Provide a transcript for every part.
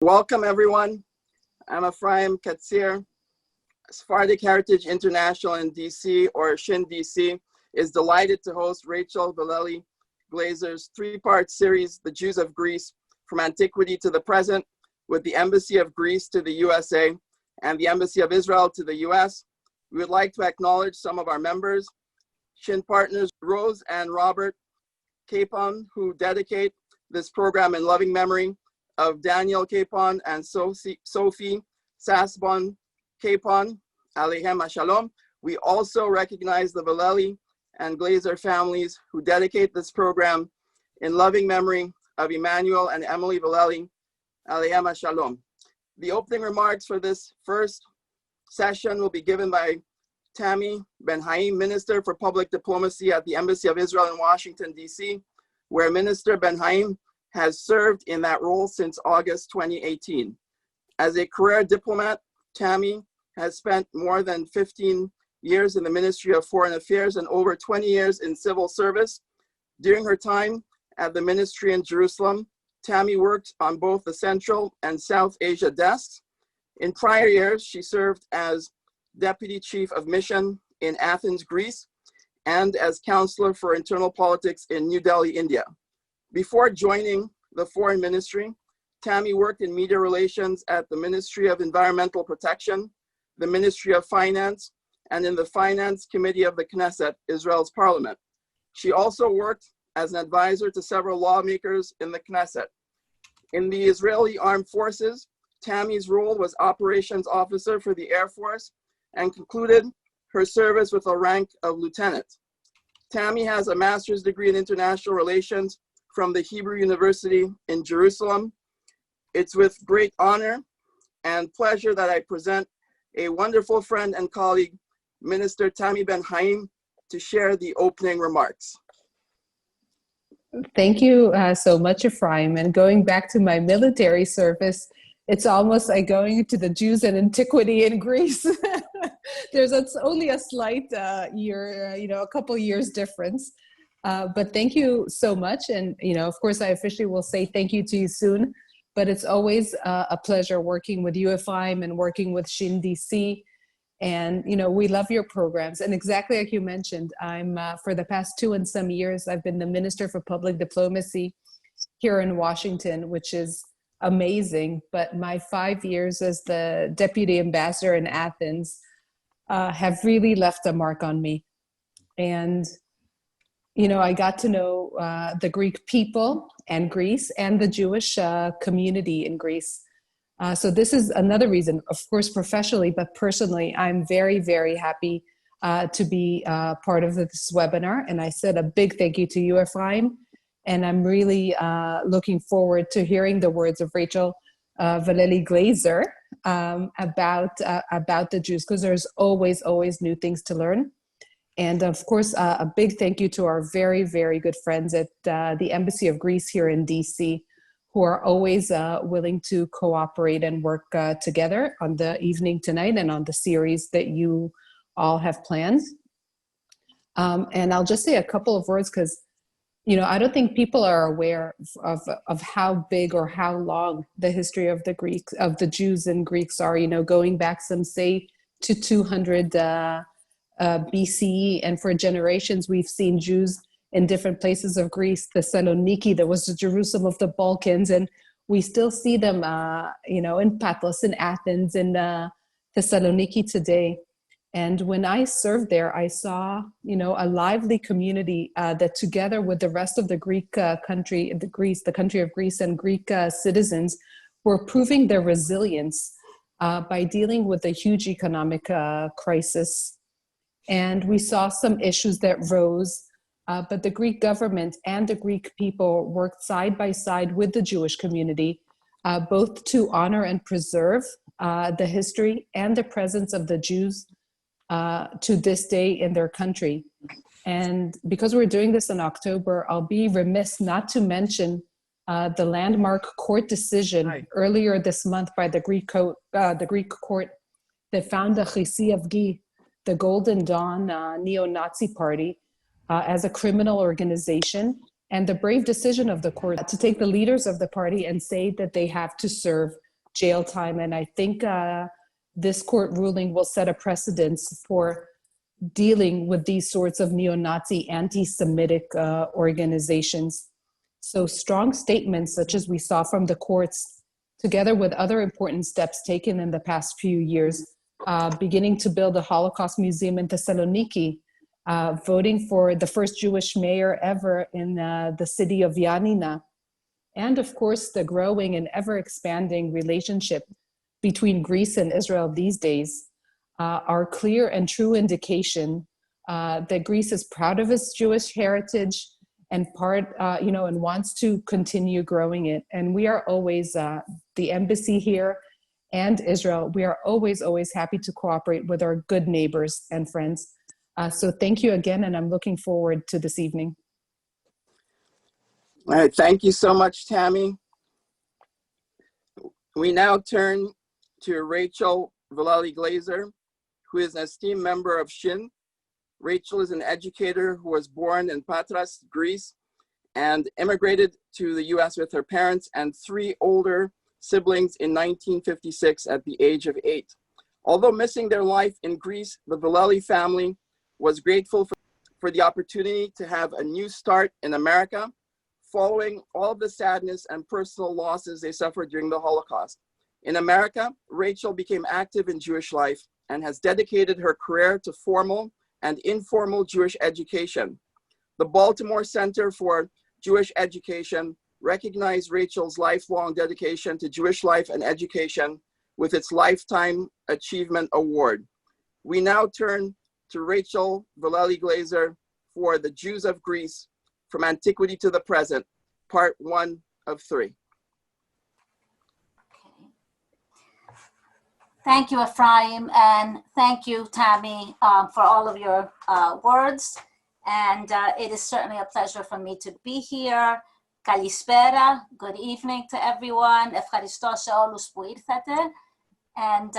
Welcome everyone. I'm Ephraim Katsir. Sephardic Heritage International in DC, or SHIN-DC, is delighted to host Rachel Velelli Glaser's three-part series, The Jews of Greece, from Antiquity to the Present, with the Embassy of Greece to the USA and the Embassy of Israel to the US. We would like to acknowledge some of our members, SHIN partners Rose and Robert Capon, who dedicate this program in loving memory of Daniel Capon and Sophie Sasbon Capon, Aleichem Shalom. We also recognize the Velelli and Glaser families who dedicate this program in loving memory of Emmanuel and Emily Velelli, Aleichem Shalom. The opening remarks for this first session will be given by TAMMY BEN-HAIM, Minister for Public Diplomacy at the Embassy of Israel in Washington, DC, where Minister BEN-HAIM has served in that role since August 2018. As a career diplomat, TAMMY has spent more than 15 years in the Ministry of Foreign Affairs and over 20 years in civil service. During her time at the ministry in Jerusalem, TAMMY worked on both the Central and South Asia desks. In prior years, she served as Deputy Chief of Mission in Athens, Greece, and as Counselor for Internal Politics in New Delhi, India. Before joining the Foreign Ministry, TAMMY worked in media relations at the Ministry of Environmental Protection, the Ministry of Finance, and in the Finance Committee of the Knesset, Israel's parliament. She also worked as an advisor to several lawmakers in the Knesset. In the Israeli Armed Forces, TAMMY's role was Operations Officer for the Air Force and concluded her service with a rank of lieutenant. TAMMY has a master's degree in international relations from the Hebrew University in Jerusalem. It's with great honor and pleasure that I present a wonderful friend and colleague, Minister TAMMY BEN-HAIM, to share the opening remarks. Thank you so much, Ephraim. And going back to my military service, it's almost like going to the Jews and Antiquity in Greece. It's only a slight year, a couple years difference. But thank you so much. And, of course, I officially will say thank you to you soon. But it's always a pleasure working with you, Ephraim, and working with SHIN-DC. And, we love your programs. And exactly like you mentioned, I'm, for the past 2 and some years, I've been the Minister for Public Diplomacy here in Washington, which is amazing. But my 5 years as the Deputy Ambassador in Athens have really left a mark on me. And I got to know the Greek people and Greece and the Jewish community in Greece. So this is another reason, of course, professionally, but personally, I'm very, very happy to be part of this webinar. And I said a big thank you to you, Ephraim. And I'm really looking forward to hearing the words of Rachel Velelli Glaser about the Jews, because there's always new things to learn. And of course, a big thank you to our very, very good friends at the Embassy of Greece here in DC, who are always willing to cooperate and work together on the evening tonight and on the series that you all have planned. And I'll just say a couple of words because, I don't think people are aware of how big or how long the history of the Jews and Greeks are, going back some say to 200 BCE, and for generations we've seen Jews in different places of Greece. Thessaloniki, that was the Jerusalem of the Balkans, and we still see them in Patras, in Athens, in Thessaloniki today. And when I served there, I saw a lively community that, together with the rest of the Greek country, the country of Greece, and Greek citizens, were proving their resilience by dealing with a huge economic crisis. And we saw some issues that rose, but the Greek government and the Greek people worked side by side with the Jewish community, both to honor and preserve the history and the presence of the Jews to this day in their country. And because we're doing this in October, I'll be remiss not to mention the landmark court decision earlier this month by the Greek court that found the Chisi Avgi, the Golden Dawn neo-Nazi party, as a criminal organization, and the brave decision of the court to take the leaders of the party and say that they have to serve jail time. And I think this court ruling will set a precedence for dealing with these sorts of neo-Nazi, anti-Semitic organizations. So strong statements such as we saw from the courts, together with other important steps taken in the past few years, beginning to build a Holocaust museum in Thessaloniki, voting for the first Jewish mayor ever in the city of Yanina, and of course the growing and ever expanding relationship between Greece and Israel these days, are clear and true indication that Greece is proud of its Jewish heritage and and wants to continue growing it. And we are always, the embassy here and Israel, we are always, always happy to cooperate with our good neighbors and friends. So thank you again, and I'm looking forward to this evening. All right, thank you so much, Tammy. We now turn to Rachel Velelli Glaser, who is an esteemed member of SHIN. Rachel is an educator who was born in Patras, Greece, and immigrated to the US with her parents and 3 older siblings in 1956 at the age of 8. Although missing their life in Greece, the Velelli family was grateful for the opportunity to have a new start in America, following all of the sadness and personal losses they suffered during the Holocaust. In America, Rachel became active in Jewish life and has dedicated her career to formal and informal Jewish education. The Baltimore Center for Jewish Education recognized Rachel's lifelong dedication to Jewish life and education with its Lifetime Achievement Award. We now turn to Rachel Velelli Glaser for The Jews of Greece, From Antiquity to the Present, Part 1 of 3. Thank you, Ephraim, and thank you, Tammy, for all of your words. And it is certainly a pleasure for me to be here. Kalispera, good evening to everyone. Ευχαριστώ σε όλους που ήρθατε. And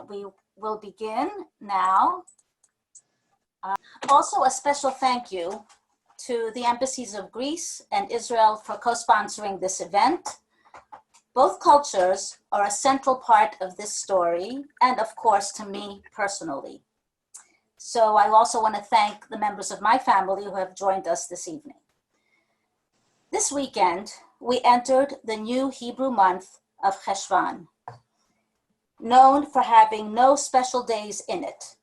we will begin now. Also, a special thank you to the embassies of Greece and Israel for co-sponsoring this event. Both cultures are a central part of this story, and of course to me personally. So I also want to thank the members of my family who have joined us this evening. This weekend, we entered the new Hebrew month of Cheshvan, known for having no special days in it.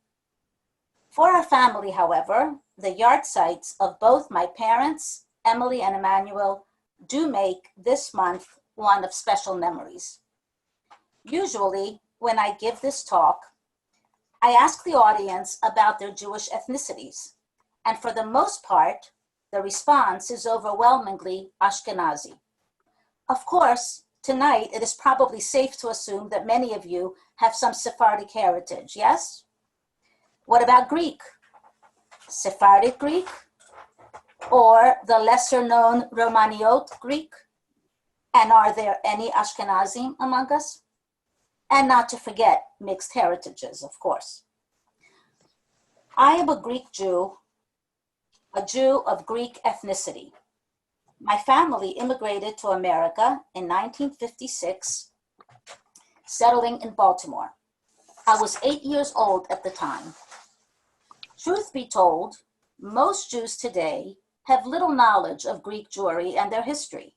For our family, however, the yahrzeits of both my parents, Emily and Emmanuel, do make this month one of special memories. Usually, when I give this talk, I ask the audience about their Jewish ethnicities, and for the most part, the response is overwhelmingly Ashkenazi. Of course, tonight it is probably safe to assume that many of you have some Sephardic heritage, yes? What about Greek? Sephardic Greek? Or the lesser known Romaniot Greek? And are there any Ashkenazim among us? And not to forget mixed heritages, of course. I am a Greek Jew, a Jew of Greek ethnicity. My family immigrated to America in 1956, settling in Baltimore. I was 8 years old at the time. Truth be told, most Jews today have little knowledge of Greek Jewry and their history.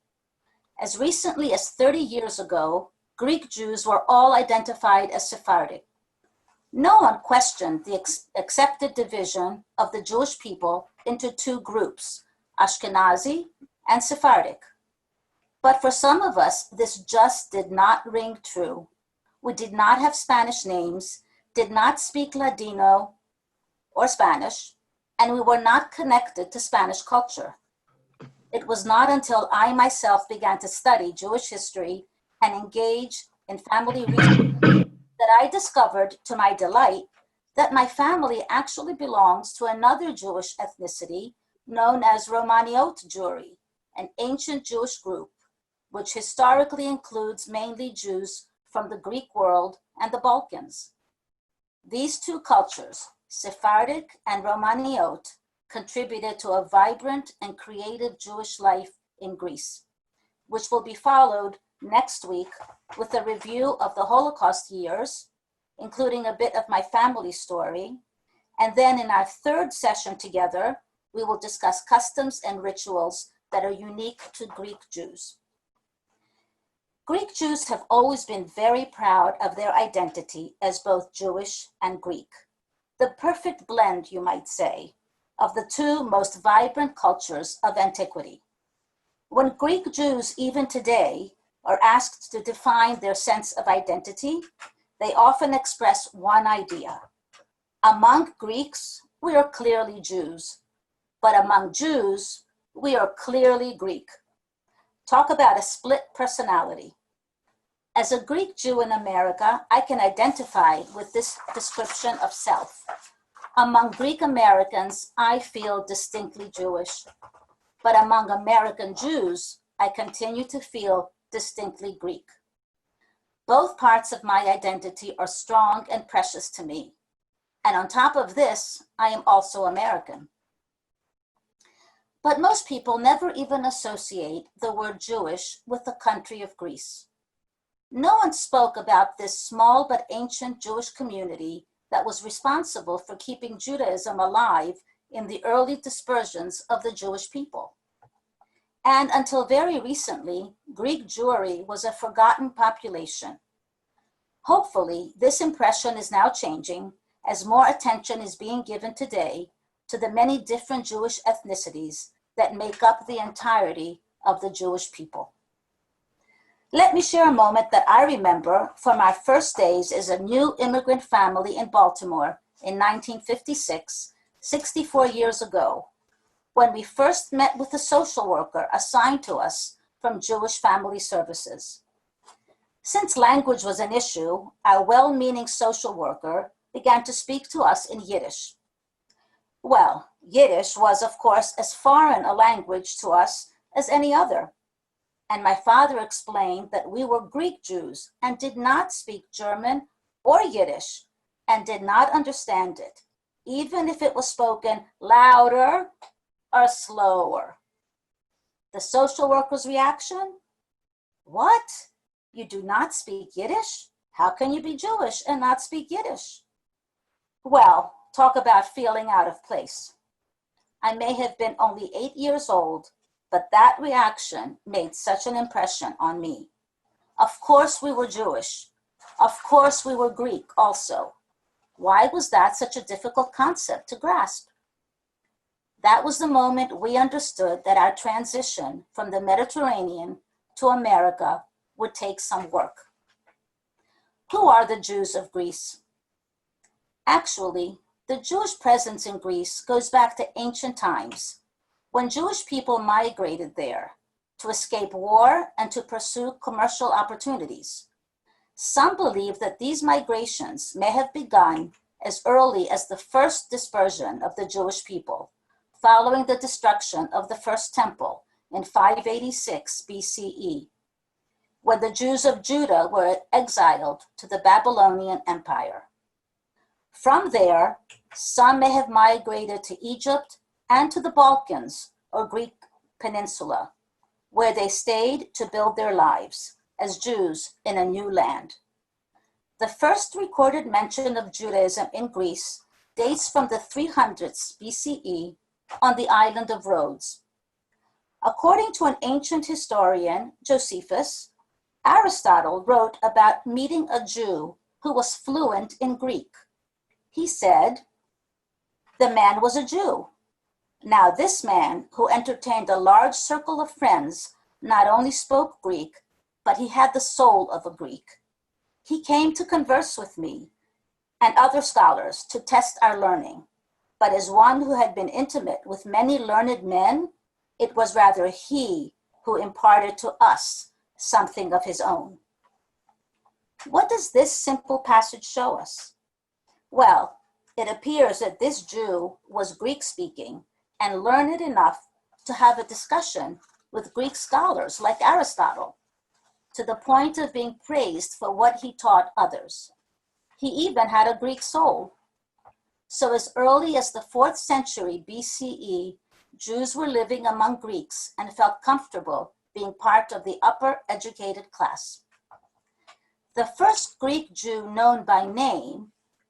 As recently as 30 years ago, Greek Jews were all identified as Sephardic. No one questioned the accepted division of the Jewish people into 2 groups, Ashkenazi and Sephardic. But for some of us, this just did not ring true. We did not have Spanish names, did not speak Ladino or Spanish, and we were not connected to Spanish culture. It was not until I myself began to study Jewish history and engage in family research that I discovered, to my delight, that my family actually belongs to another Jewish ethnicity known as Romaniot Jewry, an ancient Jewish group, which historically includes mainly Jews from the Greek world and the Balkans. These 2 cultures, Sephardic and Romaniot, contributed to a vibrant and creative Jewish life in Greece, which will be followed next week with a review of the Holocaust years, including a bit of my family story. And then in our third session together, we will discuss customs and rituals that are unique to Greek Jews. Greek Jews have always been very proud of their identity as both Jewish and Greek. The perfect blend, you might say, of the two most vibrant cultures of antiquity. When Greek Jews, even today, are asked to define their sense of identity, they often express one idea. Among Greeks, we are clearly Jews, but among Jews, we are clearly Greek. Talk about a split personality. As a Greek Jew in America, I can identify with this description of self. Among Greek Americans, I feel distinctly Jewish, but among American Jews, I continue to feel distinctly Greek. Both parts of my identity are strong and precious to me. And on top of this, I am also American. But most people never even associate the word Jewish with the country of Greece. No one spoke about this small but ancient Jewish community that was responsible for keeping Judaism alive in the early dispersions of the Jewish people. And until very recently, Greek Jewry was a forgotten population. Hopefully, this impression is now changing as more attention is being given today to the many different Jewish ethnicities that make up the entirety of the Jewish people. Let me share a moment that I remember from our first days as a new immigrant family in Baltimore in 1956, 64 years ago, when we first met with a social worker assigned to us from Jewish Family Services. Since language was an issue, our well-meaning social worker began to speak to us in Yiddish. Well, Yiddish was, of course, as foreign a language to us as any other. And my father explained that we were Greek Jews and did not speak German or Yiddish and did not understand it, even if it was spoken louder or slower. The social worker's reaction? What? You do not speak Yiddish? How can you be Jewish and not speak Yiddish? Well, talk about feeling out of place. I may have been only 8 years old, but that reaction made such an impression on me. Of course we were Jewish. Of course we were Greek also. Why was that such a difficult concept to grasp? That was the moment we understood that our transition from the Mediterranean to America would take some work. Who are the Jews of Greece? Actually, the Jewish presence in Greece goes back to ancient times, when Jewish people migrated there to escape war and to pursue commercial opportunities. Some believe that these migrations may have begun as early as the first dispersion of the Jewish people, following the destruction of the first temple in 586 BCE, when the Jews of Judah were exiled to the Babylonian Empire. From there, some may have migrated to Egypt and to the Balkans or Greek peninsula, where they stayed to build their lives as Jews in a new land. The first recorded mention of Judaism in Greece dates from the 300s BCE on the island of Rhodes. According to an ancient historian, Josephus, Aristotle wrote about meeting a Jew who was fluent in Greek. He said, "The man was a Jew." Now this man, who entertained a large circle of friends, not only spoke Greek, but he had the soul of a Greek. He came to converse with me and other scholars to test our learning, but as one who had been intimate with many learned men, it was rather he who imparted to us something of his own. What does this simple passage show us? Well, it appears that this Jew was Greek-speaking and learned enough to have a discussion with Greek scholars like Aristotle, to the point of being praised for what he taught others. He even had a Greek soul. So as early as the 4th century BCE, Jews were living among Greeks and felt comfortable being part of the upper educated class. The first Greek Jew known by name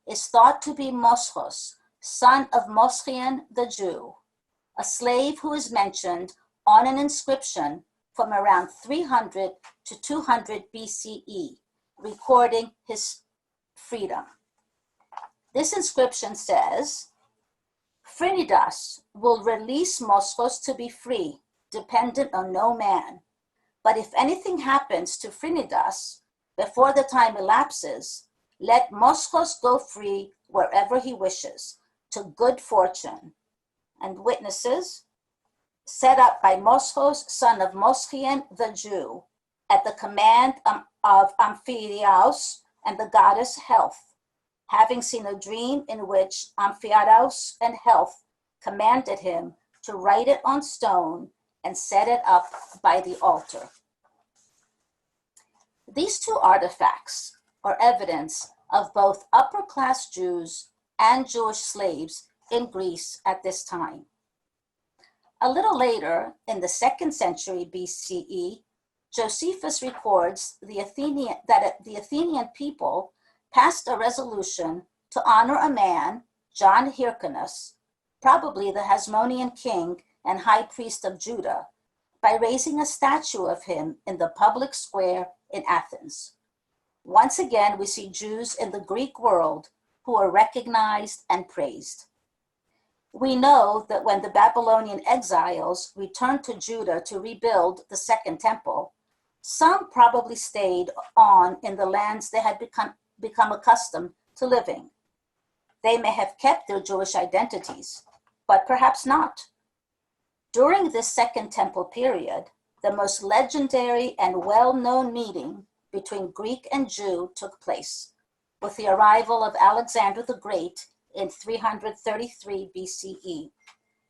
is thought to be Moschos, son of Moschien the Jew, a slave who is mentioned on an inscription from around 300 to 200 BCE, recording his freedom. This inscription says, Phrinidas will release Moschos to be free, dependent on no man. But if anything happens to Phrinidas before the time elapses, let Moschos go free wherever he wishes, to good fortune. And witnesses, set up by Moschos, son of Moschien the Jew, at the command of Amphiaraus and the goddess Health, having seen a dream in which Amphiaraus and Health commanded him to write it on stone and set it up by the altar. These two artifacts are evidence of both upper-class Jews and Jewish slaves in Greece at this time. A little later, in the 2nd century BCE, Josephus records that the Athenian people passed a resolution to honor a man, John Hyrcanus, probably the Hasmonean king and high priest of Judah, by raising a statue of him in the public square in Athens. Once again, we see Jews in the Greek world who are recognized and praised. We know that when the Babylonian exiles returned to Judah to rebuild the Second Temple, some probably stayed on in the lands they had become accustomed to living. They may have kept their Jewish identities, but perhaps not. During this Second Temple period, the most legendary and well-known meeting between Greek and Jew took place, with the arrival of Alexander the Great in 333 BCE,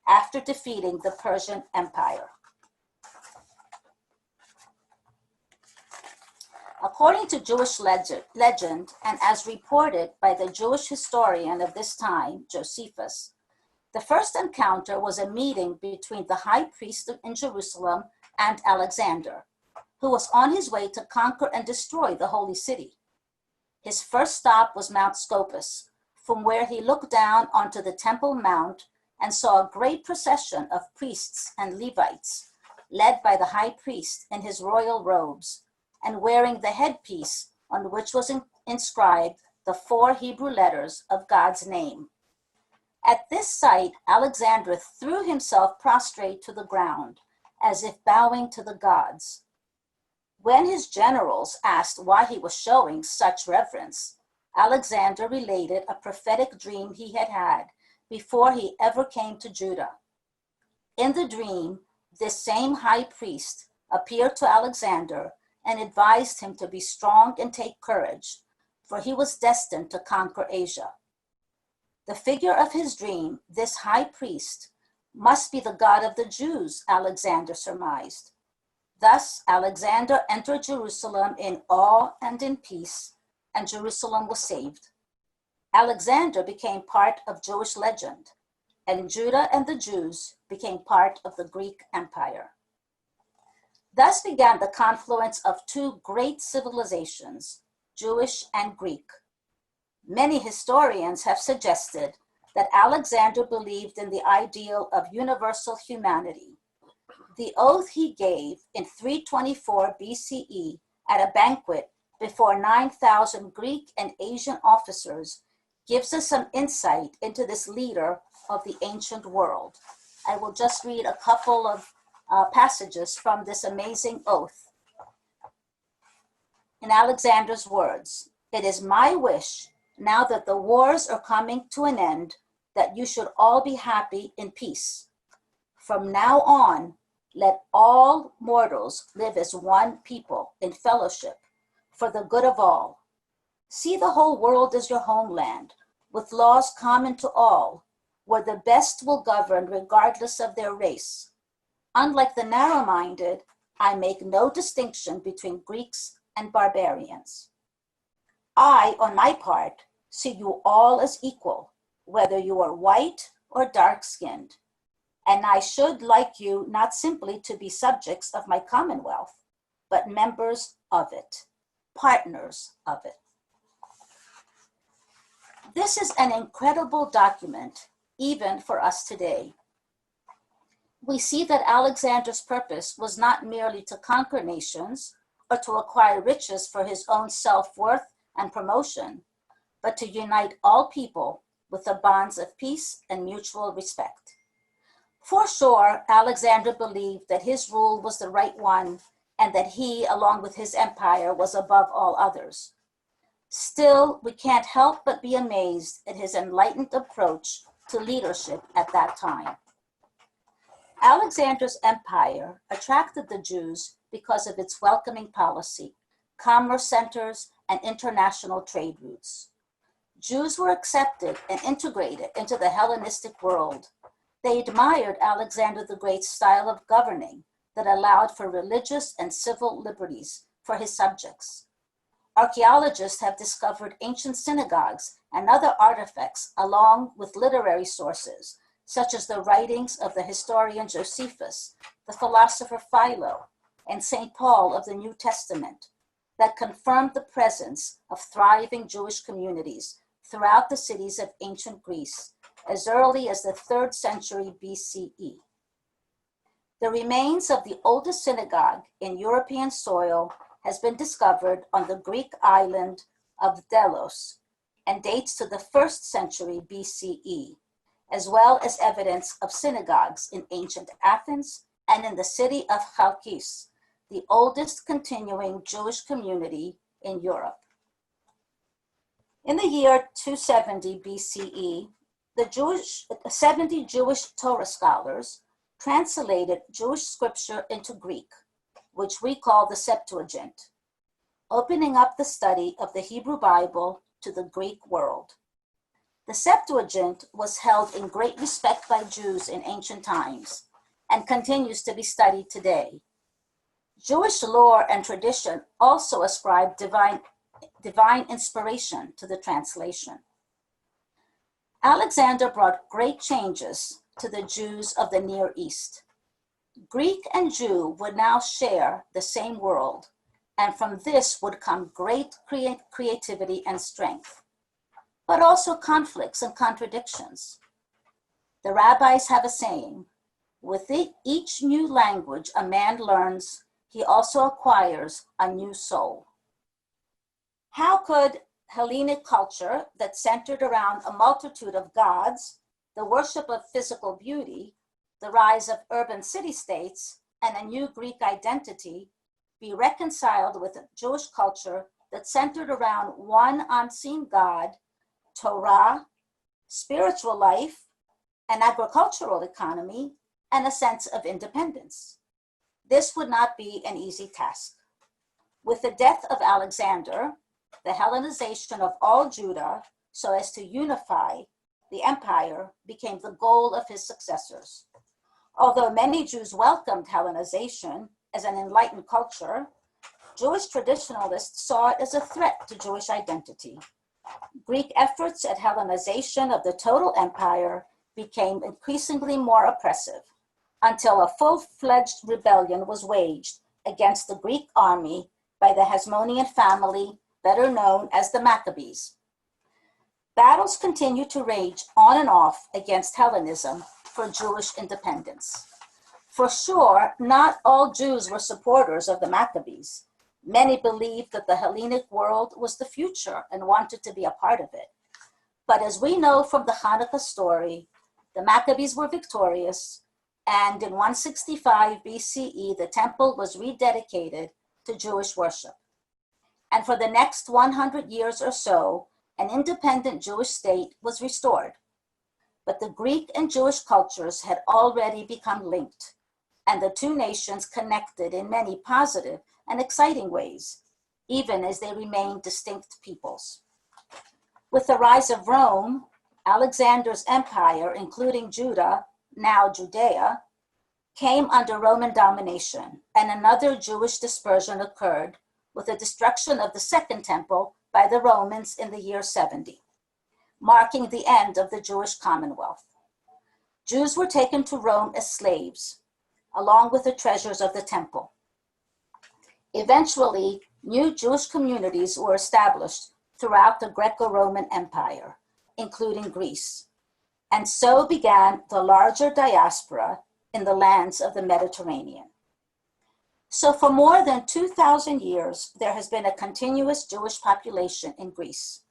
after defeating the Persian Empire. According to Jewish legend, and as reported by the Jewish historian of this time, Josephus, the first encounter was a meeting between the high priest in Jerusalem and Alexander, who was on his way to conquer and destroy the holy city. His first stop was Mount Scopus, from where he looked down onto the Temple Mount and saw a great procession of priests and Levites, led by the high priest in his royal robes and wearing the headpiece on which was inscribed the 4 Hebrew letters of God's name. At this sight, Alexander threw himself prostrate to the ground, as if bowing to the gods. When his generals asked why he was showing such reverence, Alexander related a prophetic dream he had had before he ever came to Judah. In the dream, this same high priest appeared to Alexander and advised him to be strong and take courage, for he was destined to conquer Asia. The figure of his dream, this high priest, must be the God of the Jews, Alexander surmised. Thus, Alexander entered Jerusalem in awe and in peace, and Jerusalem was saved. Alexander became part of Jewish legend, and Judah and the Jews became part of the Greek Empire. Thus began the confluence of two great civilizations, Jewish and Greek. Many historians have suggested that Alexander believed in the ideal of universal humanity. The oath he gave in 324 BCE at a banquet before 9,000 Greek and Asian officers gives us some insight into this leader of the ancient world. I will just read a couple of passages from this amazing oath. In Alexander's words, "It is my wish, now that the wars are coming to an end, that you should all be happy in peace. From now on, let all mortals live as one people in fellowship for the good of all. See the whole world as your homeland, with laws common to all, where the best will govern regardless of their race. Unlike the narrow-minded, I make no distinction between Greeks and barbarians. I, on my part, see you all as equal, whether you are white or dark-skinned. and I should like you not simply to be subjects of my commonwealth, but members of it, partners of it. This is an incredible document, even for us today. We see that Alexander's purpose was not merely to conquer nations or to acquire riches for his own self-worth and promotion, but to unite all people with the bonds of peace and mutual respect. For sure, Alexander believed that his rule was the right one and that he, along with his empire, was above all others. Still, we can't help but be amazed at his enlightened approach to leadership at that time. Alexander's empire attracted the Jews because of its welcoming policy, commerce centers, and international trade routes. Jews were accepted and integrated into the Hellenistic world. They admired Alexander the Great's style of governing that allowed for religious and civil liberties for his subjects. Archaeologists have discovered ancient synagogues and other artifacts along with literary sources, such as the writings of the historian Josephus, the philosopher Philo, and St. Paul of the New Testament, that confirmed the presence of thriving Jewish communities throughout the cities of ancient Greece as early as the 3rd century BCE. The remains of the oldest synagogue in European soil has been discovered on the Greek island of Delos and dates to the 1st century BCE, as well as evidence of synagogues in ancient Athens and in the city of Chalkis, the oldest continuing Jewish community in Europe. In the year 270 BCE, the 70 Jewish Torah scholars translated Jewish scripture into Greek, which we call the Septuagint, opening up the study of the Hebrew Bible to the Greek world. The Septuagint was held in great respect by Jews in ancient times and continues to be studied today. Jewish lore and tradition also ascribe divine inspiration to the translation. Alexander brought great changes to the Jews of the Near East. Greek and Jew would now share the same world, and from this would come great creativity and strength, but also conflicts and contradictions. The rabbis have a saying, with each new language a man learns, he also acquires a new soul. How could Hellenic culture that centered around a multitude of gods, the worship of physical beauty, the rise of urban city-states, and a new Greek identity be reconciled with a Jewish culture that centered around one unseen God, Torah, spiritual life, an agricultural economy, and a sense of independence? This would not be an easy task. With the death of Alexander, the Hellenization of all Judah, so as to unify the empire, became the goal of his successors. Although many Jews welcomed Hellenization as an enlightened culture, Jewish traditionalists saw it as a threat to Jewish identity. Greek efforts at Hellenization of the total empire became increasingly more oppressive until a full-fledged rebellion was waged against the Greek army by the Hasmonean family, better known as the Maccabees. Battles continued to rage on and off against Hellenism for Jewish independence. For sure, not all Jews were supporters of the Maccabees. Many believed that the Hellenic world was the future and wanted to be a part of it. But as we know from the Hanukkah story, the Maccabees were victorious, and in 165 BCE, the temple was rededicated to Jewish worship. And for the next 100 years or so, an independent Jewish state was restored. But the Greek and Jewish cultures had already become linked, and the two nations connected in many positive and exciting ways, even as they remained distinct peoples. With the rise of Rome, Alexander's empire, including Judah, now Judea, came under Roman domination, and another Jewish dispersion occurred with the destruction of the Second Temple by the Romans in the year 70, marking the end of the Jewish Commonwealth. Jews were taken to Rome as slaves, along with the treasures of the temple. Eventually, new Jewish communities were established throughout the Greco-Roman Empire, including Greece, and so began the larger diaspora in the lands of the Mediterranean. So for more than 2,000 years, there has been a continuous Jewish population in Greece.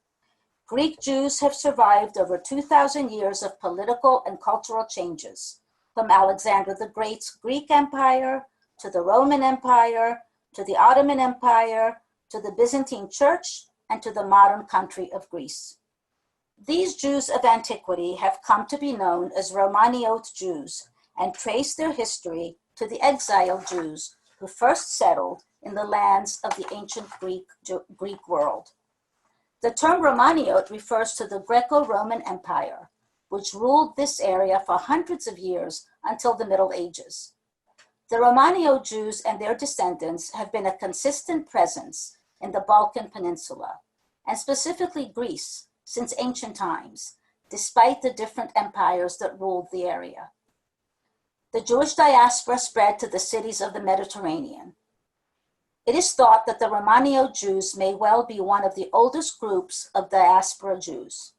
Greek Jews have survived over 2,000 years of political and cultural changes, from Alexander the Great's Greek Empire, to the Roman Empire, to the Ottoman Empire, to the Byzantine Church, and to the modern country of Greece. These Jews of antiquity have come to be known as Romaniot Jews and trace their history to the exiled Jews who first settled in the lands of the ancient Greek world. The term Romaniot refers to the Greco-Roman Empire, which ruled this area for hundreds of years until the Middle Ages. The Romaniot Jews and their descendants have been a consistent presence in the Balkan Peninsula, and specifically Greece, since ancient times, despite the different empires that ruled the area. The Jewish diaspora spread to the cities of the Mediterranean. It is thought that the Romaniot Jews may well be one of the oldest groups of diaspora Jews.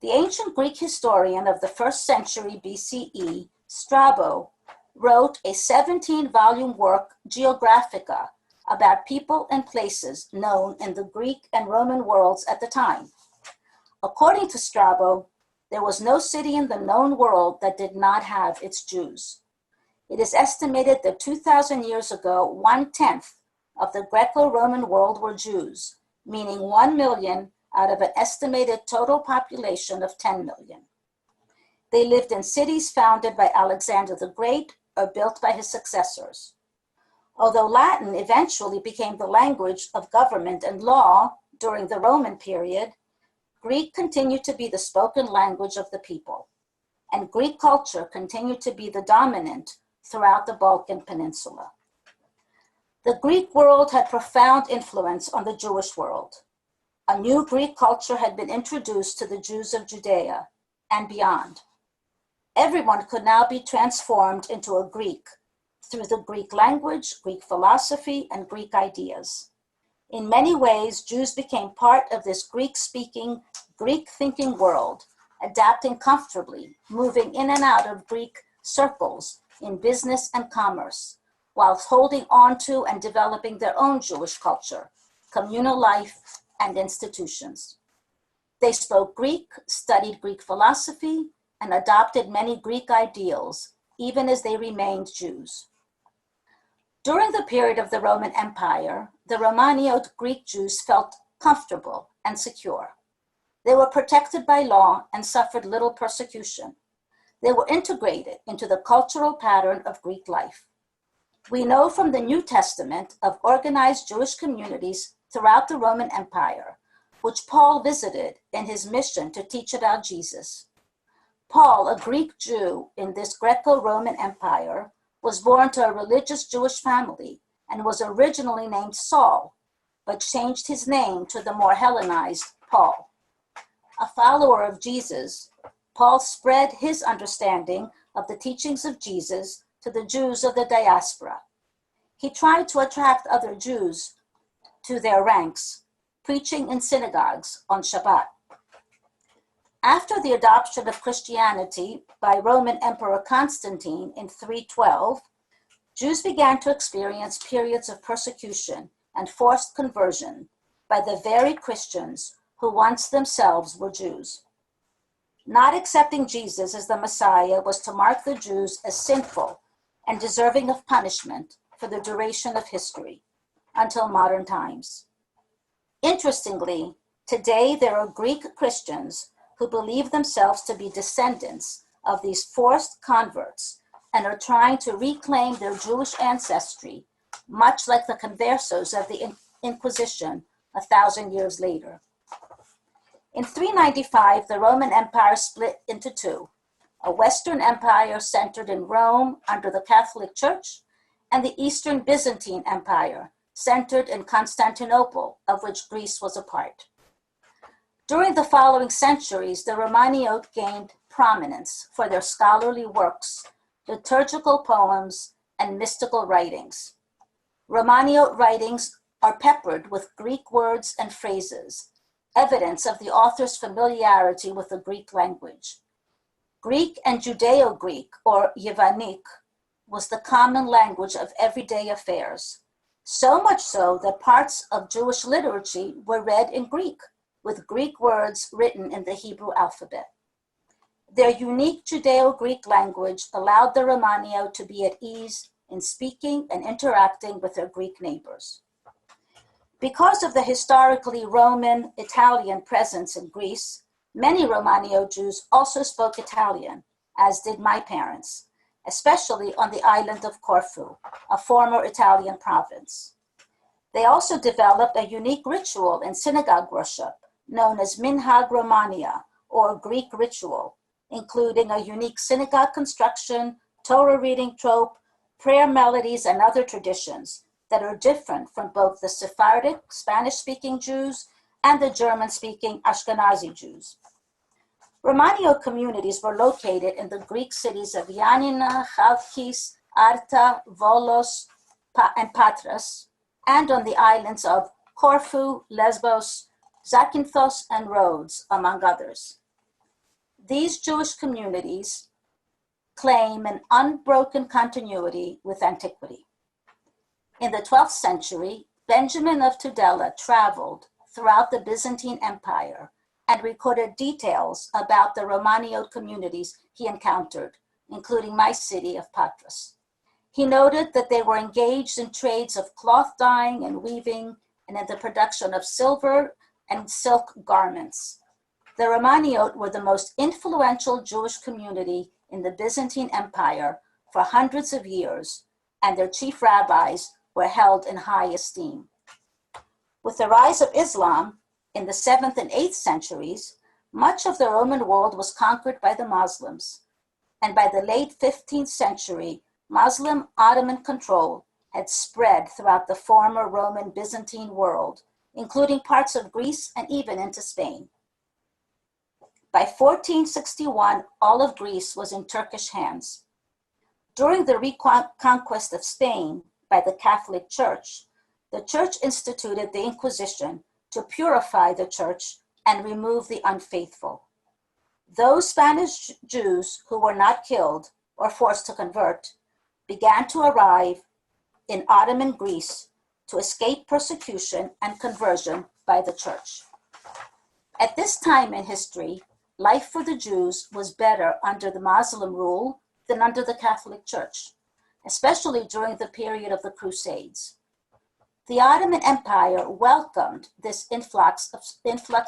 The ancient Greek historian of the 1st century BCE, Strabo, wrote a 17-volume work, Geographica, about people and places known in the Greek and Roman worlds at the time. According to Strabo, there was no city in the known world that did not have its Jews. It is estimated that 2,000 years ago, 1/10 of the Greco-Roman world were Jews, meaning 1 million out of an estimated total population of 10 million. They lived in cities founded by Alexander the Great or built by his successors. Although Latin eventually became the language of government and law during the Roman period, Greek continued to be the spoken language of the people, and Greek culture continued to be the dominant throughout the Balkan Peninsula. The Greek world had profound influence on the Jewish world. A new Greek culture had been introduced to the Jews of Judea and beyond. Everyone could now be transformed into a Greek through the Greek language, Greek philosophy, and Greek ideas. In many ways, Jews became part of this Greek-speaking, Greek-thinking world, adapting comfortably, moving in and out of Greek circles in business and commerce, whilst holding on to and developing their own Jewish culture, communal life, and institutions. They spoke Greek, studied Greek philosophy, and adopted many Greek ideals, even as they remained Jews. During the period of the Roman Empire, the Romaniot Greek Jews felt comfortable and secure. They were protected by law and suffered little persecution. They were integrated into the cultural pattern of Greek life. We know from the New Testament of organized Jewish communities throughout the Roman Empire, which Paul visited in his mission to teach about Jesus. Paul, a Greek Jew in this Greco-Roman Empire, was born to a religious Jewish family and was originally named Saul, but changed his name to the more Hellenized Paul. A follower of Jesus, Paul spread his understanding of the teachings of Jesus to the Jews of the diaspora. He tried to attract other Jews to their ranks, preaching in synagogues on Shabbat. After the adoption of Christianity by Roman Emperor Constantine in 312, Jews began to experience periods of persecution and forced conversion by the very Christians who once themselves were Jews. Not accepting Jesus as the Messiah was to mark the Jews as sinful and deserving of punishment for the duration of history, until modern times. Interestingly, today there are Greek Christians who believe themselves to be descendants of these forced converts and are trying to reclaim their Jewish ancestry, much like the conversos of the Inquisition 1,000 years later. In 395, the Roman Empire split into two: a Western Empire centered in Rome under the Catholic Church, and the Eastern Byzantine Empire centered in Constantinople, of which Greece was a part. During the following centuries, the Romaniot gained prominence for their scholarly works, liturgical poems, and mystical writings. Romaniot writings are peppered with Greek words and phrases, evidence of the author's familiarity with the Greek language. Greek and Judeo-Greek, or Yevanic, was the common language of everyday affairs, so much so that parts of Jewish liturgy were read in Greek, with Greek words written in the Hebrew alphabet. Their unique Judeo-Greek language allowed the Romaniot to be at ease in speaking and interacting with their Greek neighbors. Because of the historically Roman-Italian presence in Greece, many Romaniot Jews also spoke Italian, as did my parents, especially on the island of Corfu, a former Italian province. They also developed a unique ritual in synagogue worship known as Minhag Romania, or Greek ritual, including a unique synagogue construction, Torah reading trope, prayer melodies, and other traditions that are different from both the Sephardic, Spanish-speaking Jews and the German-speaking Ashkenazi Jews. Romaniot communities were located in the Greek cities of Ioannina, Chalkis, Arta, Volos, and Patras, and on the islands of Corfu, Lesbos, Zakynthos, and Rhodes, among others. These Jewish communities claim an unbroken continuity with antiquity. In the 12th century, Benjamin of Tudela traveled throughout the Byzantine Empire and recorded details about the Romaniot communities he encountered, including my city of Patras. He noted that they were engaged in trades of cloth dyeing and weaving and in the production of silver and silk garments. The Romaniot were the most influential Jewish community in the Byzantine Empire for hundreds of years, and their chief rabbis were held in high esteem. With the rise of Islam in the 7th and 8th centuries, much of the Roman world was conquered by the Muslims, and by the late 15th century, Muslim Ottoman control had spread throughout the former Roman Byzantine world, including parts of Greece and even into Spain. By 1461, all of Greece was in Turkish hands. During the reconquest of Spain by the Catholic Church, the Church instituted the Inquisition to purify the Church and remove the unfaithful. Those Spanish Jews who were not killed or forced to convert began to arrive in Ottoman Greece to escape persecution and conversion by the Church. At this time in history, life for the Jews was better under the Muslim rule than under the Catholic Church, especially during the period of the Crusades. The Ottoman Empire welcomed this influx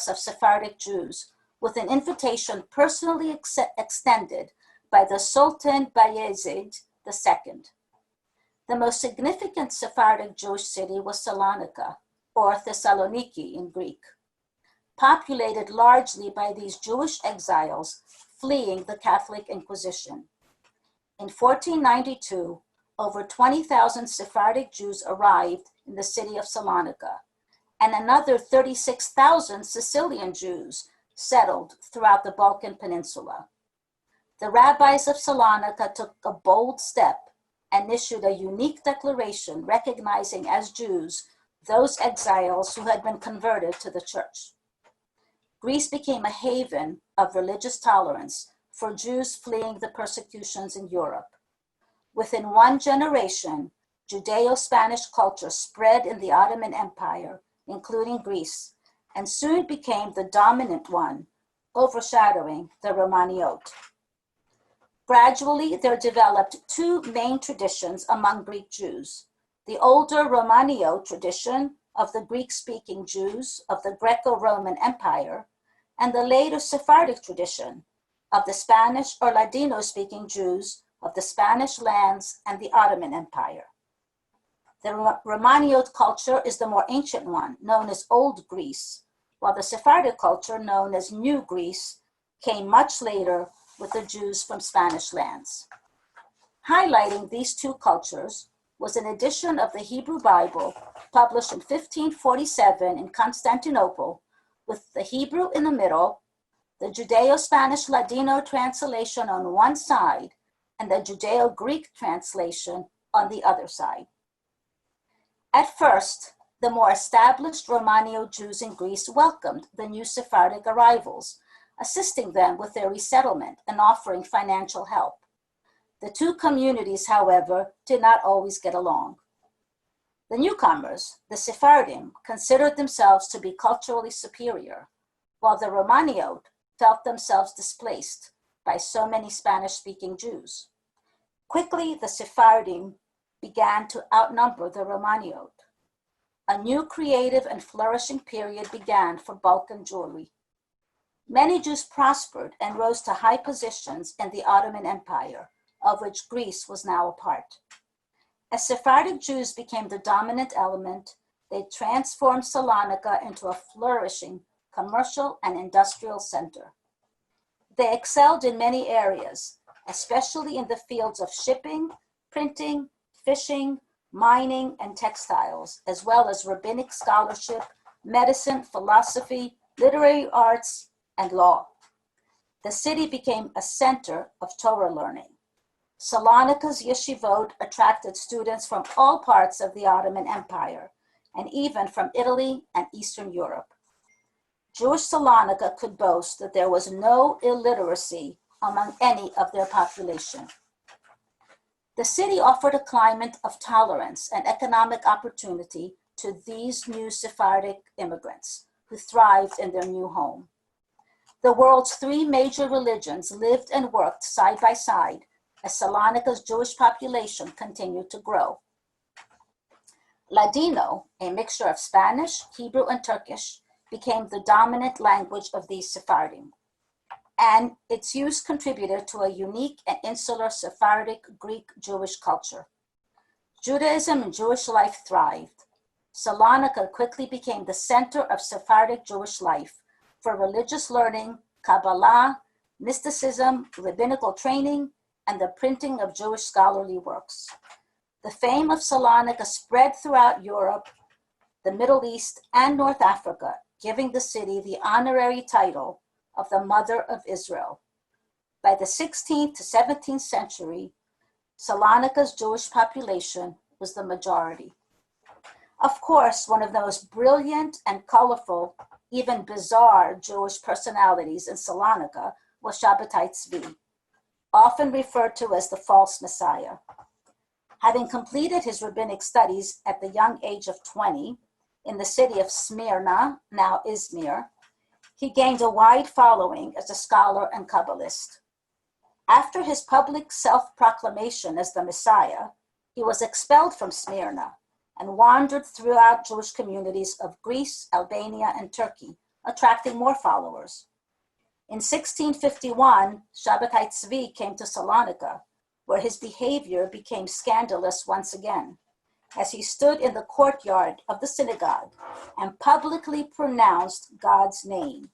of Sephardic Jews with an invitation personally extended by the Sultan Bayezid II. The most significant Sephardic Jewish city was Salonika, or Thessaloniki in Greek, populated largely by these Jewish exiles fleeing the Catholic Inquisition. In 1492, over 20,000 Sephardic Jews arrived in the city of Salonika, and another 36,000 Sicilian Jews settled throughout the Balkan Peninsula. The rabbis of Salonika took a bold step and issued a unique declaration recognizing as Jews those exiles who had been converted to the Church. Greece became a haven of religious tolerance for Jews fleeing the persecutions in Europe. Within one generation, Judeo-Spanish culture spread in the Ottoman Empire, including Greece, and soon became the dominant one, overshadowing the Romaniot. Gradually, there developed two main traditions among Greek Jews: the older Romaniot tradition of the Greek-speaking Jews of the Greco-Roman Empire, and the later Sephardic tradition of the Spanish or Ladino-speaking Jews of the Spanish lands and the Ottoman Empire. The Romaniot culture is the more ancient one, known as Old Greece, while the Sephardic culture, known as New Greece, came much later with the Jews from Spanish lands. Highlighting these two cultures was an edition of the Hebrew Bible published in 1547 in Constantinople, with the Hebrew in the middle, the Judeo-Spanish Ladino translation on one side and the Judeo-Greek translation on the other side. At first, the more established Romaniot Jews in Greece welcomed the new Sephardic arrivals, assisting them with their resettlement and offering financial help. The two communities, however, did not always get along. The newcomers, the Sephardim, considered themselves to be culturally superior, while the Romaniot felt themselves displaced by so many Spanish-speaking Jews. Quickly, the Sephardim began to outnumber the Romaniot. A new creative and flourishing period began for Balkan Jewry. Many Jews prospered and rose to high positions in the Ottoman Empire, of which Greece was now a part. As Sephardic Jews became the dominant element, they transformed Salonika into a flourishing commercial and industrial center. They excelled in many areas, especially in the fields of shipping, printing, fishing, mining, and textiles, as well as rabbinic scholarship, medicine, philosophy, literary arts, and law. The city became a center of Torah learning. Salonika's yeshivot attracted students from all parts of the Ottoman Empire, and even from Italy and Eastern Europe. Jewish Salonika could boast that there was no illiteracy among any of their population. The city offered a climate of tolerance and economic opportunity to these new Sephardic immigrants who thrived in their new home. The world's three major religions lived and worked side by side as Salonika's Jewish population continued to grow. Ladino, a mixture of Spanish, Hebrew, and Turkish, became the dominant language of these Sephardim, and its use contributed to a unique and insular Sephardic Greek Jewish culture. Judaism and Jewish life thrived. Salonika quickly became the center of Sephardic Jewish life for religious learning, Kabbalah, mysticism, rabbinical training, and the printing of Jewish scholarly works. The fame of Salonika spread throughout Europe, the Middle East, and North Africa, giving the city the honorary title of the Mother of Israel. By the 16th to 17th century, Salonika's Jewish population was the majority. Of course, one of the most brilliant and colorful, even bizarre Jewish personalities in Salonika was Shabbatai Tzvi, often referred to as the false Messiah. Having completed his rabbinic studies at the young age of 20 in the city of Smyrna, now Izmir, he gained a wide following as a scholar and Kabbalist. After his public self-proclamation as the Messiah, he was expelled from Smyrna and wandered throughout Jewish communities of Greece, Albania, and Turkey, attracting more followers. In 1651, Shabbatai Tzvi came to Salonika, where his behavior became scandalous once again, as he stood in the courtyard of the synagogue and publicly pronounced God's name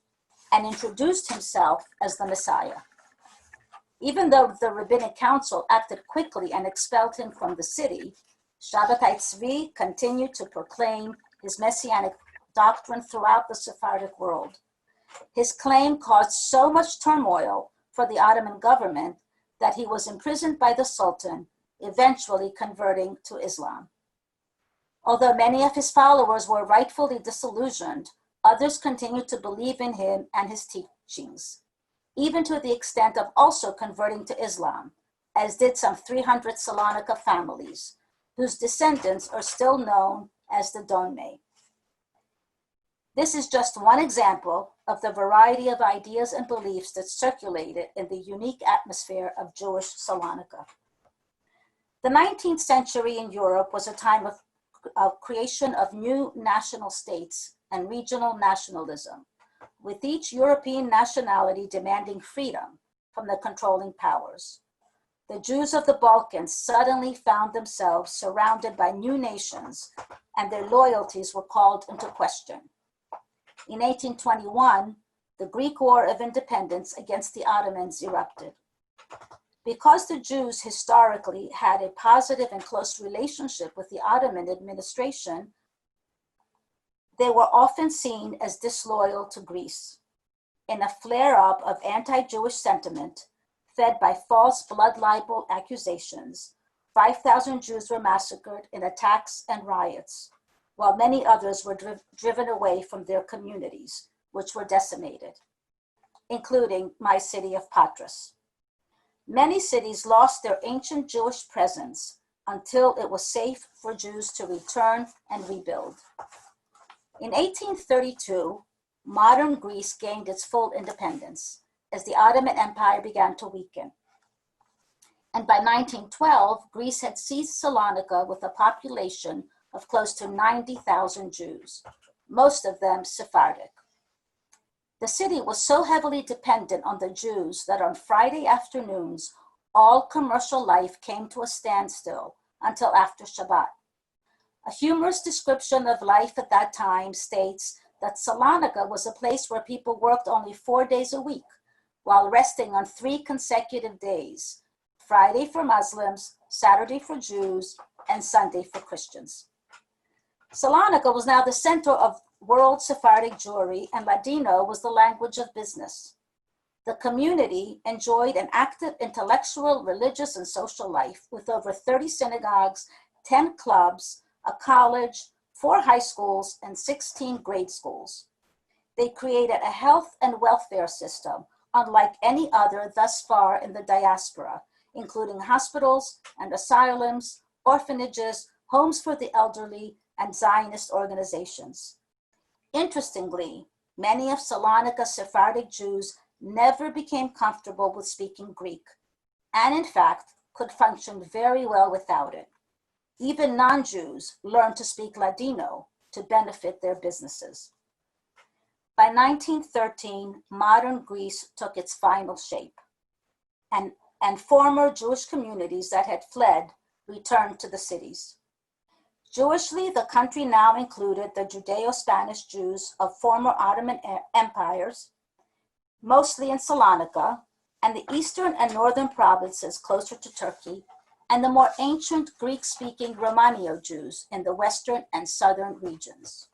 and introduced himself as the Messiah. Even though the rabbinic council acted quickly and expelled him from the city, Shabbatai Tzvi continued to proclaim his messianic doctrine throughout the Sephardic world. His claim caused so much turmoil for the Ottoman government that he was imprisoned by the Sultan, eventually converting to Islam. Although many of his followers were rightfully disillusioned, others continued to believe in him and his teachings, even to the extent of also converting to Islam, as did some 300 Salonika families, whose descendants are still known as the Donmei. This is just one example of the variety of ideas and beliefs that circulated in the unique atmosphere of Jewish Salonika. The 19th century in Europe was a time of creation of new national states and regional nationalism, with each European nationality demanding freedom from the controlling powers. The Jews of the Balkans suddenly found themselves surrounded by new nations, and their loyalties were called into question. In 1821, the Greek War of Independence against the Ottomans erupted. Because the Jews historically had a positive and close relationship with the Ottoman administration, they were often seen as disloyal to Greece. in a flare-up of anti-Jewish sentiment fed by false blood libel accusations, 5,000 Jews were massacred in attacks and riots, while many others were driven away from their communities, which were decimated, including my city of Patras. Many cities lost their ancient Jewish presence until it was safe for Jews to return and rebuild. In 1832, modern Greece gained its full independence as the Ottoman Empire began to weaken. And by 1912, Greece had seized Salonika with a population of close to 90,000 Jews, most of them Sephardic. The city was so heavily dependent on the Jews that on Friday afternoons, all commercial life came to a standstill until after Shabbat. A humorous description of life at that time states that Salonika was a place where people worked only 4 days a week, while resting on 3 consecutive days: Friday for Muslims, Saturday for Jews, and Sunday for Christians. Salonika was now the center of world Sephardic Jewry, and Ladino was the language of business. The community enjoyed an active intellectual, religious, and social life with over 30 synagogues, 10 clubs, a college, 4 high schools, and 16 grade schools. They created a health and welfare system unlike any other thus far in the diaspora, including hospitals and asylums, orphanages, homes for the elderly, and Zionist organizations. Interestingly, many of Salonika's Sephardic Jews never became comfortable with speaking Greek, and in fact, could function very well without it. Even non-Jews learned to speak Ladino to benefit their businesses. By 1913, modern Greece took its final shape, and former Jewish communities that had fled returned to the cities. Jewishly, the country now included the Judeo-Spanish Jews of former Ottoman empires, mostly in Salonika, and the eastern and northern provinces closer to Turkey, and the more ancient Greek-speaking Romaniot Jews in the western and southern regions.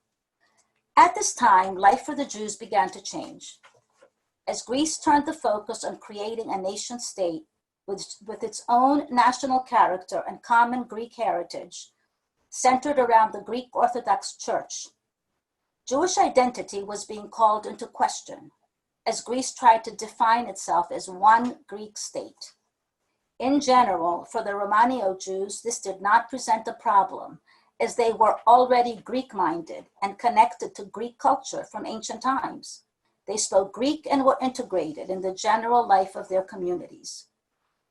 At this time, life for the Jews began to change. As Greece turned the focus on creating a nation state with its own national character and common Greek heritage, centered around the Greek Orthodox Church, Jewish identity was being called into question as Greece tried to define itself as one Greek state. In general, for the Romaniot Jews, this did not present a problem, as they were already Greek-minded and connected to Greek culture from ancient times. They spoke Greek and were integrated in the general life of their communities.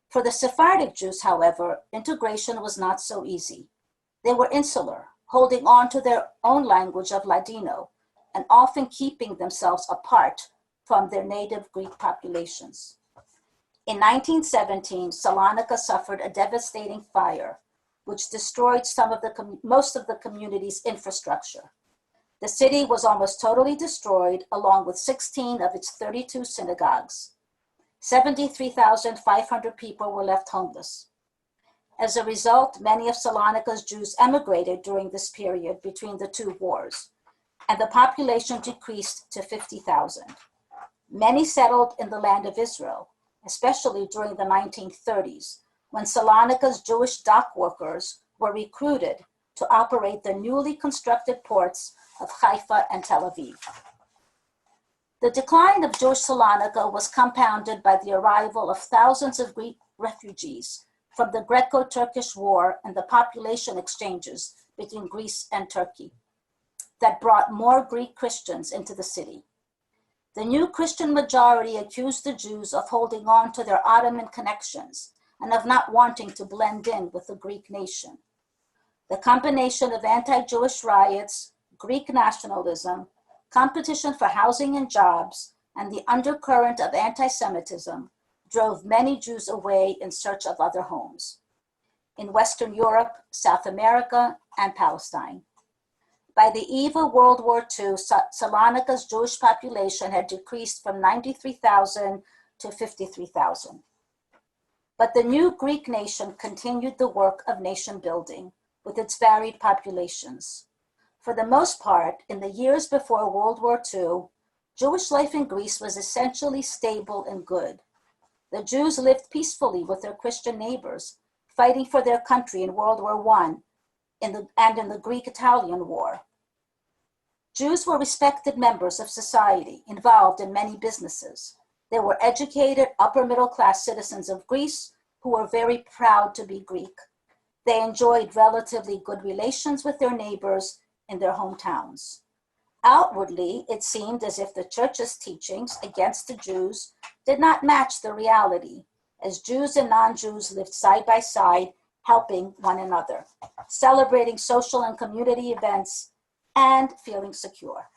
For the Sephardic Jews, however, integration was not so easy. They were insular, holding on to their own language of Ladino, and often keeping themselves apart from their native Greek populations. In 1917, Salonika suffered a devastating fire, which destroyed most of the community's infrastructure. The city was almost totally destroyed, along with 16 of its 32 synagogues. 73,500 people were left homeless. As a result, many of Salonika's Jews emigrated during this period between the 2 wars, and the population decreased to 50,000. Many settled in the land of Israel, especially during the 1930s, when Salonika's Jewish dock workers were recruited to operate the newly constructed ports of Haifa and Tel Aviv. The decline of Jewish Salonika was compounded by the arrival of thousands of Greek refugees from the Greco-Turkish War and the population exchanges between Greece and Turkey that brought more Greek Christians into the city. The new Christian majority accused the Jews of holding on to their Ottoman connections and of not wanting to blend in with the Greek nation. The combination of anti-Jewish riots, Greek nationalism, competition for housing and jobs, and the undercurrent of anti-Semitism drove many Jews away in search of other homes in Western Europe, South America, and Palestine. By the eve of World War II, Salonika's Jewish population had decreased from 93,000 to 53,000. But the new Greek nation continued the work of nation building with its varied populations. For the most part, in the years before World War II, Jewish life in Greece was essentially stable and good. The Jews lived peacefully with their Christian neighbors, fighting for their country in World War I and in the Greek-Italian War. Jews were respected members of society, involved in many businesses. They were educated, upper-middle-class citizens of Greece who were very proud to be Greek. They enjoyed relatively good relations with their neighbors in their hometowns. Outwardly, it seemed as if the church's teachings against the Jews did not match the reality, as Jews and non-Jews lived side by side, helping one another, celebrating social and community events, and feeling secure.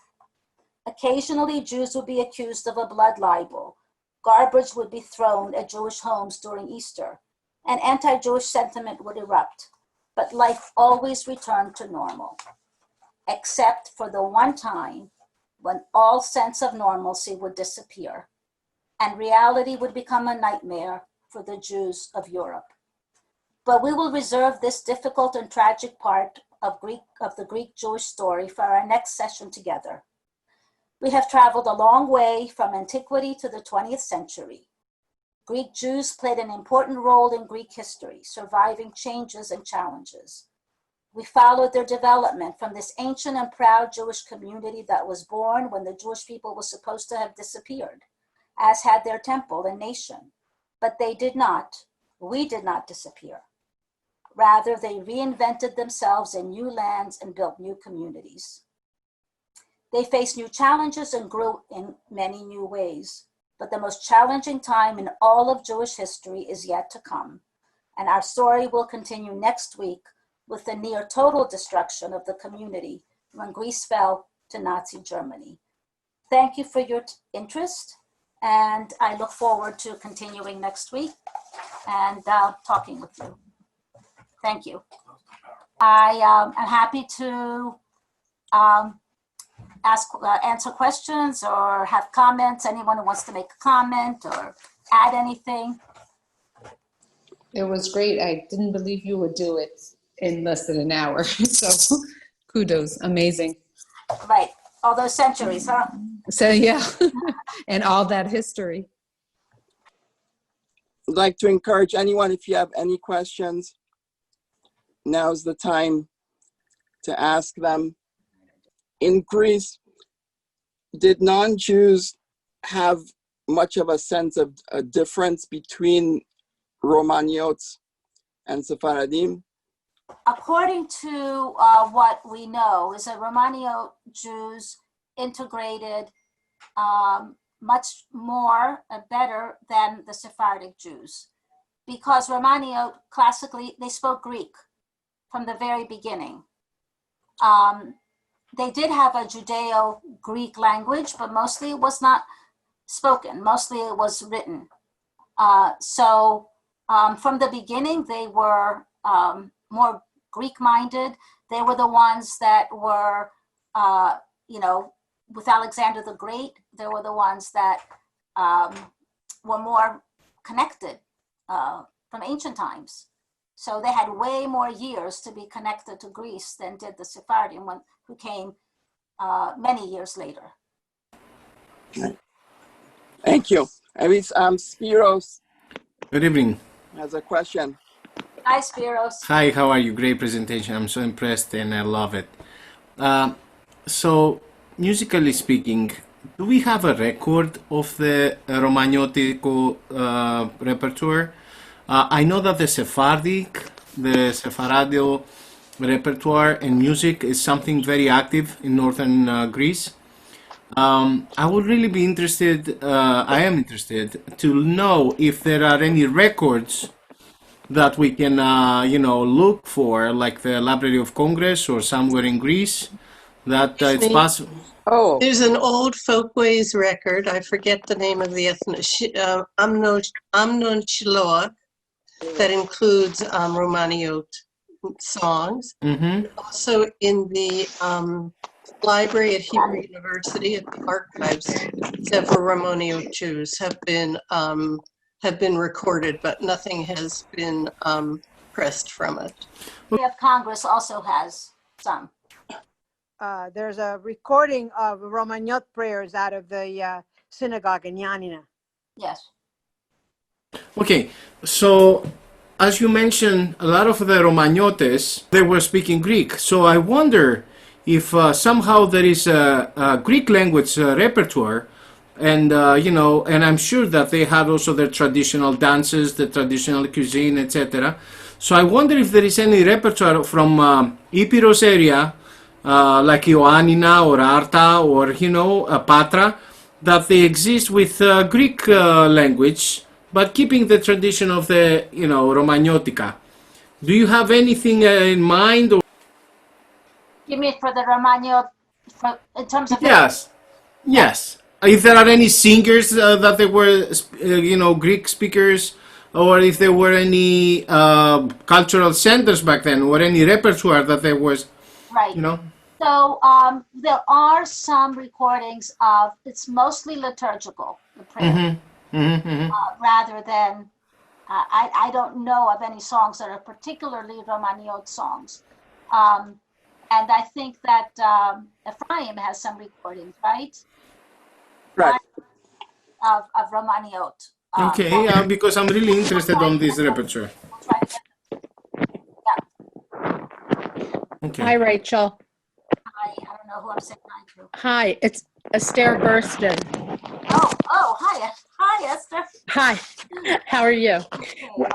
Occasionally, Jews would be accused of a blood libel. Garbage would be thrown at Jewish homes during Easter, and anti-Jewish sentiment would erupt, but life always returned to normal, except for the one time when all sense of normalcy would disappear, and reality would become a nightmare for the Jews of Europe. But we will reserve this difficult and tragic part of the Greek Jewish story for our next session together. We have traveled a long way from antiquity to the 20th century. Greek Jews played an important role in Greek history, surviving changes and challenges. We followed their development from this ancient and proud Jewish community that was born when the Jewish people were supposed to have disappeared, as had their temple and nation. But they did not. We did not disappear. Rather, they reinvented themselves in new lands and built new communities. They faced new challenges and grew in many new ways. But the most challenging time in all of Jewish history is yet to come. And our story will continue next week with the near total destruction of the community when Greece fell to Nazi Germany. Thank you for your interest, and I look forward to continuing next week and talking with you. Thank you. I am happy to answer questions or have comments. Anyone who wants to make a comment or add anything. It was great. I didn't believe you would do it in less than an hour. So kudos, amazing. Right, all those centuries, huh? So yeah, and all that history. I'd like to encourage anyone, if you have any questions, now's the time to ask them. In Greece, did non-Jews have much of a sense of a difference between Romaniot and Sephardim? According to what we know, is that Romaniot Jews integrated much more better than the Sephardic Jews, because Romaniot classically, they spoke Greek from the very beginning. They did have a Judeo-Greek language, but mostly it was not spoken. Mostly it was written. So from the beginning, they were more Greek-minded. They were the ones that were, with Alexander the Great, they were the ones that were more connected from ancient times. So they had way more years to be connected to Greece than did the Sephardim, who came many years later. Thank you. At least Spiros Good evening. has a question. Hi, Spiros. Hi, how are you? Great presentation. I'm so impressed and I love it. So, musically speaking, do we have a record of the Romaniotico repertoire? I know that the Sephardic, the Sephardio repertoire and music is something very active in northern Greece. I would really be interested, I am interested to know if there are any records that we can, look for, like the Library of Congress or somewhere in Greece, that it's possible. Oh, There's an old folkways record. I forget the name of the Amnon Shiloh that includes Romaniot songs. Mm-hmm. Also in the library at Hebrew University, at the archives, several Romaniot Jews have been recorded, but nothing has been pressed from it. We have Congress also has some. there's a recording of Romaniot prayers out of the synagogue in Yanina. Yes. Okay, so as you mentioned, a lot of the Romaniotes, they were speaking Greek. So I wonder if somehow there is a Greek language repertoire, and and I'm sure that they had also their traditional dances, the traditional cuisine, etc. So I wonder if there is any repertoire from Epirus area, like Ioannina or Arta or Patra, that they exist with Greek language, but keeping the tradition of the Romaniotica. Do you have anything in mind? Or? You mean for the Romaniot, in terms of Yes, yes. If there are any singers that they were, Greek speakers, or if there were any cultural centers back then, or any repertoire that there was, right. So there are some recordings of, it's mostly liturgical, the prayer, rather than, I don't know of any songs that are particularly Romaniot songs. And I think that Ephraim has some recordings, right? Correct. Of Romaniot. Okay, because I'm really interested on this repertoire. We'll try to get them. Yeah. Okay. Hi, Rachel. I don't know who I'm saying hi to. Hi, it's Esther Burston. Oh, hi. Hi, Esther. Hi, how are you? Okay, well,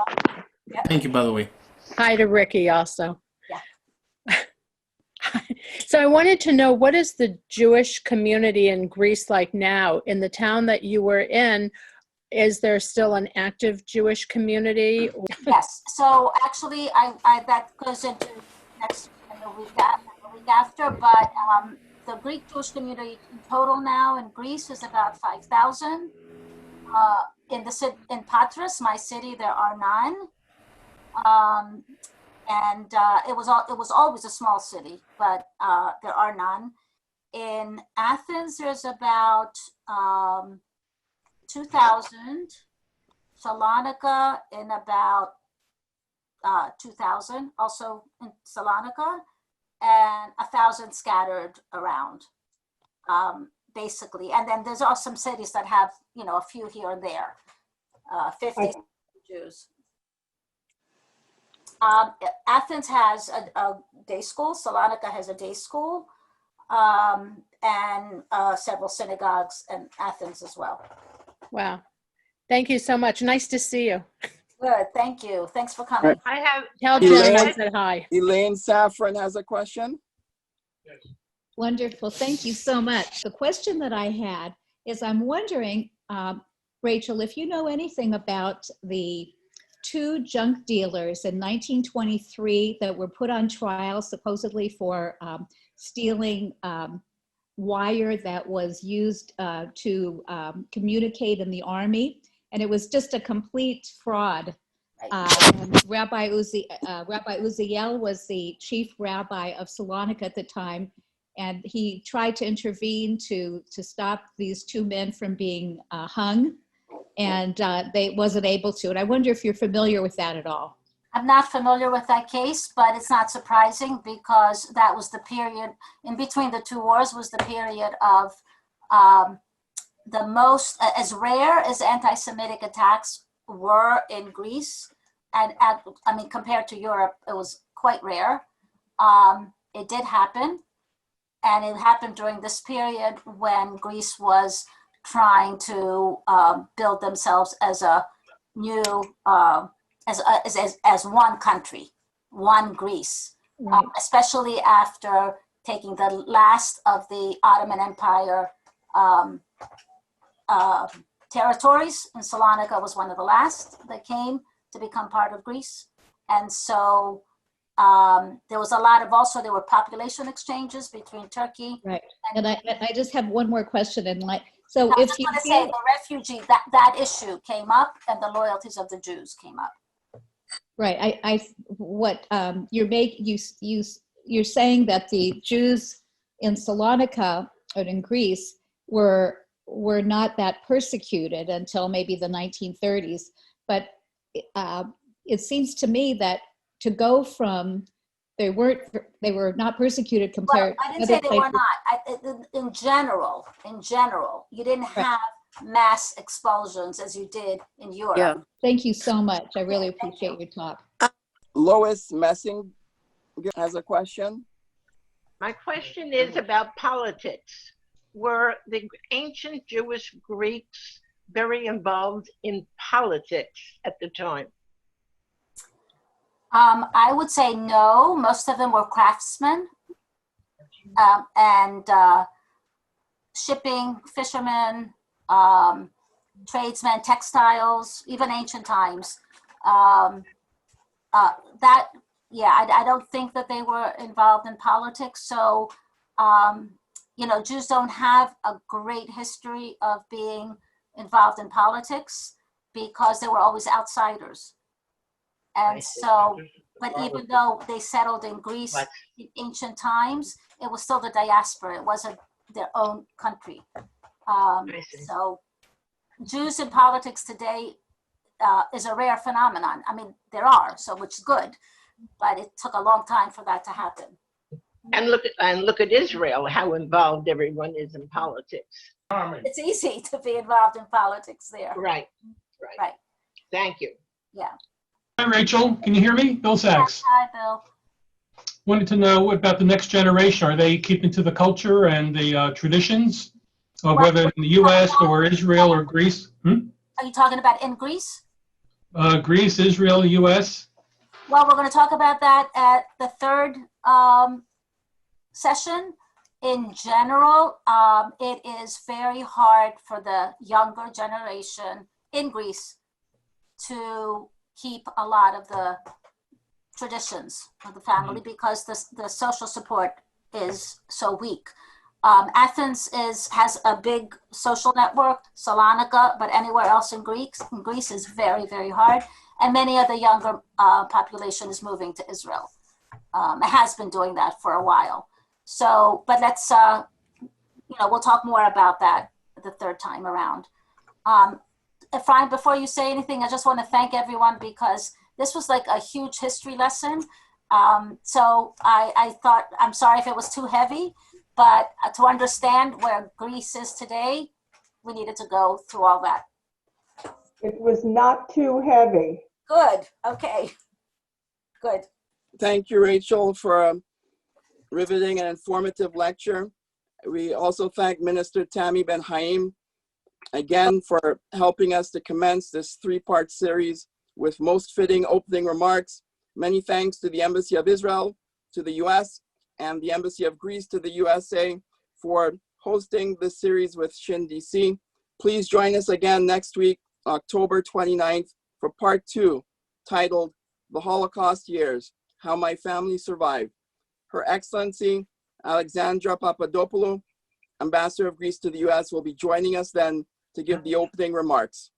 Thank you, by the way. Hi to Ricky also. Yeah. So I wanted to know, what is the Jewish community in Greece like now? In the town that you were in, is there still an active Jewish community? Yes. So actually, I that goes into next and the week after. But the Greek Jewish community in total now in Greece is about 5,000. In Patras, my city, there are none. And it was always a small city, but there are none. In Athens, there's about 2,000. Salonika in about 2,000, also in Salonika, and 1,000 scattered around, basically. And then there's also some cities that have, a few here and there, 50 Jews. Athens has a day school. Salonika has a day school, and several synagogues in Athens as well. Wow. Thank you so much. Nice to see you. Good. Thank you. Thanks for coming. Right. Tell Jen I said hi. Elaine Saffron has a question. Wonderful. Thank you so much. The question that I had is, I'm wondering, Rachel, if you know anything about the 2 junk dealers in 1923 that were put on trial supposedly for stealing wire that was used to communicate in the army, and it was just a complete fraud. Rabbi Uziel was the chief rabbi of Salonika at the time, and he tried to intervene to stop these 2 men from being hung, and they wasn't able to. And I wonder if you're familiar with that at all. I'm not familiar with that case, but it's not surprising because that was the period in between the 2 wars, was the period of the most, as rare as anti-Semitic attacks were in Greece, and compared to Europe, it was quite rare. It did happen, and it happened during this period when Greece was trying to build themselves as a new, as one country, one Greece, Right. especially after taking the last of the Ottoman Empire territories. And Salonika was one of the last that came to become part of Greece. And so there was a lot of, also there were population exchanges between Turkey. Right. And I just have one more question. And so I if just you want to say the refugee, that issue came up, and the loyalties of the Jews came up. right, you're saying that the Jews in Salonika or in Greece were not that persecuted until maybe the 1930s, but it seems to me that to go from they were not persecuted Well, compared I to didn't say other they were places. not. In general, you didn't have mass expulsions as you did in Europe. Yeah. Thank you so much. I really Thank you. appreciate your talk. Lois Messing has a question. My question is about politics. Were the ancient Jewish Greeks very involved in politics at the time? I would say no. Most of them were craftsmen and shipping, fishermen, tradesmen, textiles, even ancient times. I don't think that they were involved in politics. So, Jews don't have a great history of being involved in politics because they were always outsiders. And so, but even though they settled in Greece in ancient times, it was still the diaspora. It wasn't their own country. So Jews in politics today is a rare phenomenon. I mean, there are, so which is good, but it took a long time for that to happen. And look at Israel, how involved everyone is in politics. It's easy to be involved in politics there. Right. Thank you. Yeah. Hi, Rachel. Can you hear me? Bill Sachs. Hi, Bill. Wanted to know about the next generation. Are they keeping to the culture and the traditions, whether in the U.S. or Israel or Greece? Are you talking about in Greece? Greece, Israel, U.S. Well, we're going to talk about that at the third session. In general, it is very hard for the younger generation in Greece to keep a lot of the traditions of the family because the social support is so weak. Athens has a big social network, Salonika, but anywhere else in Greece is very, very hard. And many of the younger population is moving to Israel. It has been doing that for a while. So, but let's, we'll talk more about that the third time around. Efraim, before you say anything, I just want to thank everyone because this was like a huge history lesson. So I thought, I'm sorry if it was too heavy, but to understand where Greece is today, we needed to go through all that. It was not too heavy. Good. Okay. Good. Thank you, Rachel, for a riveting and informative lecture. We also thank Minister TAMMY BEN-HAIM again for helping us to commence this three-part series with most fitting opening remarks. Many thanks to the Embassy of Israel, to the US, and the Embassy of Greece to the USA for hosting this series with SHIN-DC. Please join us again next week, October 29th, for part 2, titled The Holocaust Years, How My Family Survived. Her Excellency, Alexandra Papadopoulou, Ambassador of Greece to the US, will be joining us then to give the opening remarks.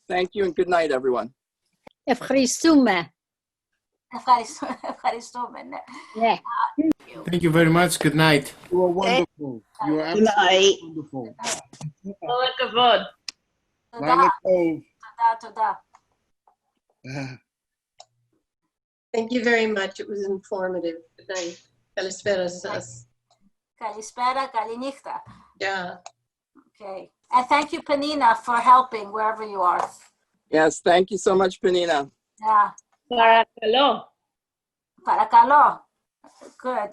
Thank you and good night, everyone. Ευχαριστούμε. Yeah. Thank you very much. Good night. You are wonderful. You are Good night. absolutely wonderful. כל הכבוד. לילה טוב. תודה. Thank you very much. It was informative. Good night. Kalispera σας. Kalispera, kalinifta. Yeah. Okay. And thank you, Panina, for helping wherever you are. Yes, thank you so much, Panina. Yeah. Parakalo. Parakalo. Good.